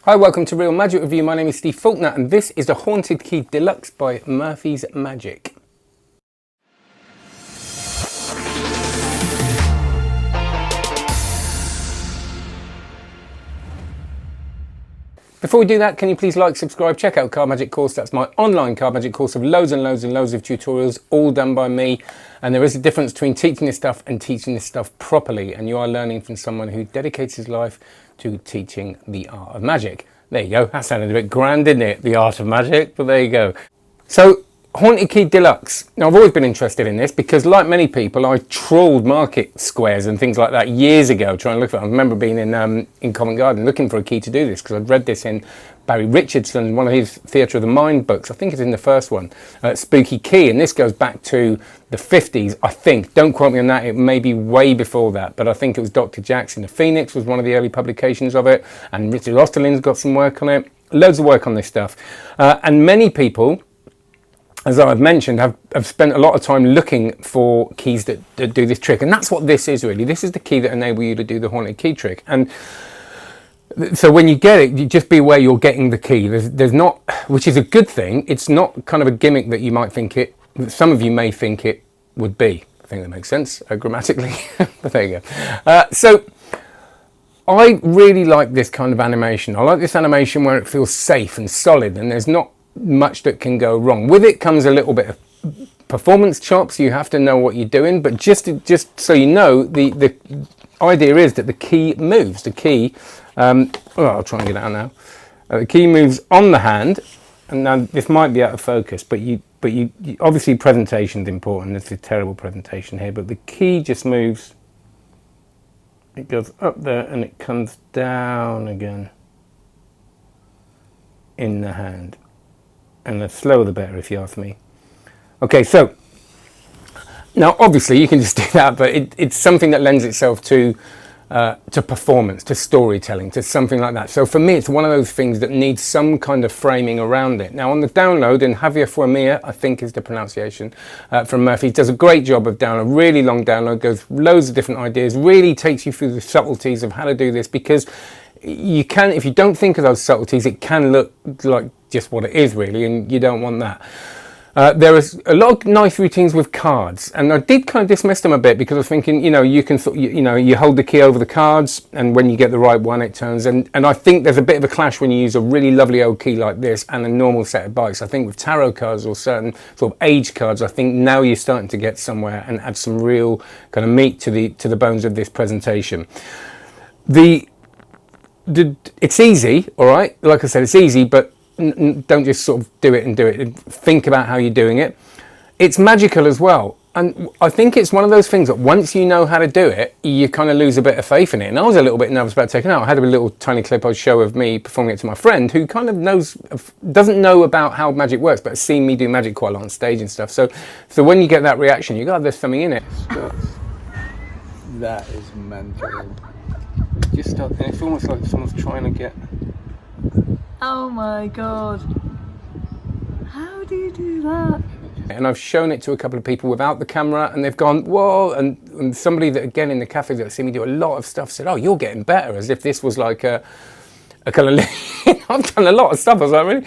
Hi, welcome to Real Magic Review. My name is Steve Faulkner and this is the Haunted Key Deluxe by Murphy's Magic. Before we do that, can you please like, subscribe, check out Card Magic Course. That's my online card magic course of loads and loads and loads of tutorials, all done by me. And there is a difference between teaching this stuff and teaching this stuff properly. And you are learning from someone who dedicates his life to teaching the art of magic. There you go. That sounded a bit grand, didn't it? The art of magic, but there you go. So, Haunted Key Deluxe. Now, I've always been interested in this because, like many people, I trawled market squares and things like that years ago trying to look for it. I remember being in Covent Garden looking for a key to do this because I'd read this in Barry Richardson, one of his Theatre of the Mind books. I think it's in the first one, Spooky Key, and this goes back to the 50s, I think. Don't quote me on that, it may be way before that, but I think it was Dr. Jackson. The Phoenix was one of the early publications of it, and Richard Osterlin's got some work on it. Loads of work on this stuff. And many people, as I've mentioned, have spent a lot of time looking for keys that do this trick. And that's what this is really. This is the key that enables you to do the Haunted Key trick. And so when you get it, you just be aware you're getting the key. There's not, which is a good thing. It's not kind of a gimmick that you might think it, some of you may think it would be. I think that makes sense grammatically, but there you go. So I really like this kind of animation. I like this animation where it feels safe and solid and there's not much that can go wrong. With it comes a little bit of performance chops. You have to know what you're doing, but just so you know, the idea is that the key moves. The key, I'll try and get it out now. The key moves on the hand, and now this might be out of focus, but you obviously presentation's important. It's a terrible presentation here, but the key just moves. It goes up there and it comes down again in the hand. And the slower the better, if you ask me. Okay, so now obviously you can just do that, but it's something that lends itself to performance, to storytelling, to something like that. So for me, it's one of those things that needs some kind of framing around it. Now on the download, and Javier Fuemia, I think is the pronunciation, from Murphy, does a great job of download, really long download, goes loads of different ideas, really takes you through the subtleties of how to do this, because you can, if you don't think of those subtleties, it can look like just what it is really, and you don't want that. There is a lot of nice routines with cards, and I did kind of dismiss them a bit because I was thinking, you know, you can, you hold the key over the cards, and when you get the right one, it turns. And I think there's a bit of a clash when you use a really lovely old key like this and a normal set of bikes. I think with tarot cards or certain sort of age cards, I think now you're starting to get somewhere and add some real kind of meat to the bones of this presentation. It's easy, all right. Like I said, it's easy, but don't just sort of do it. Think about how you're doing it. It's magical as well, and I think it's one of those things that once you know how to do it, you kind of lose a bit of faith in it. And I was a little bit nervous about taking it out. I had a little tiny clip I'd show of me performing it to my friend, who kind of doesn't know about how magic works, but has seen me do magic quite a lot on stage and stuff. So when you get that reaction, you go, there's something in it. That is mental. Just start, and it's almost like someone's trying to get. Oh my god. How do you do that? And I've shown it to a couple of people without the camera and they've gone, whoa, and somebody that again in the cafe that seen me do a lot of stuff said, oh, you're getting better, as if this was like a kind of, I've done a lot of stuff, I was like, really?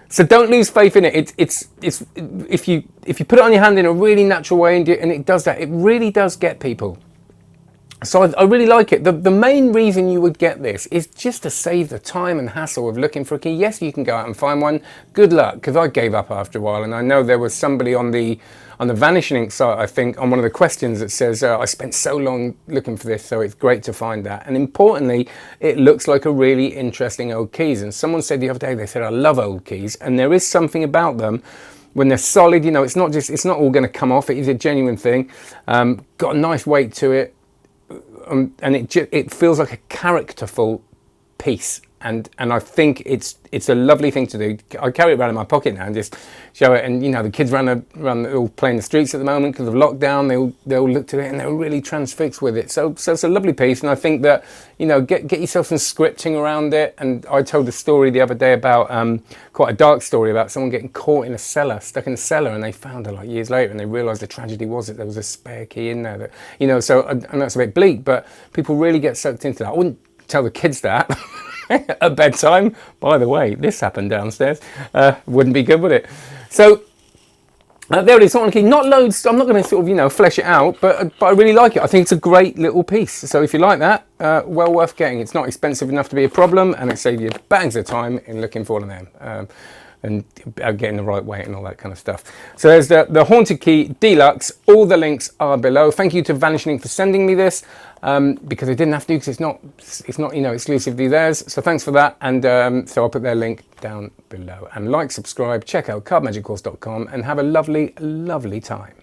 So don't lose faith in it. It's if you put it on your hand in a really natural way and it does that, it really does get people. So I really like it. The main reason you would get this is just to save the time and hassle of looking for a key. Yes, you can go out and find one. Good luck, because I gave up after a while, and I know there was somebody on the Vanishing Ink site, I think, on one of the questions that says, I spent so long looking for this, so it's great to find that. And importantly, it looks like a really interesting old keys. And someone said the other day, they said, I love old keys, and there is something about them when they're solid. You know, it's not all going to come off. It is a genuine thing. Got a nice weight to it. And it feels like a characterful piece, and I think it's a lovely thing to do. I carry it around in my pocket now and just show it. And you know, the kids all playing the streets at the moment because of lockdown. They all looked at it and they were really transfixed with it. So it's a lovely piece, and I think that, you know, get yourself some scripting around it. And I told a story the other day about quite a dark story about someone getting caught in a cellar, stuck in a cellar, and they found her like years later, and they realised the tragedy was that there was a spare key in there. That, you know, so I know it's a bit bleak, but people really get sucked into that. I wouldn't tell the kids that. at bedtime. By the way, this happened downstairs. Wouldn't be good, would it? So there it is, Salt on a Key. Not loads. I'm not going to sort of, you know, flesh it out, but I really like it. I think it's a great little piece. So if you like that, well worth getting. It's not expensive enough to be a problem, and it saves you bags of time in looking for one of them. And getting the right weight and all that kind of stuff. So there's the Haunted Key Deluxe. All the links are below. Thank you to Vanishing for sending me this, because I didn't have to, because it's not you know, exclusively theirs. So thanks for that. And so I'll put their link down below. And like, subscribe, check out cardmagiccourse.com, and have a lovely, lovely time.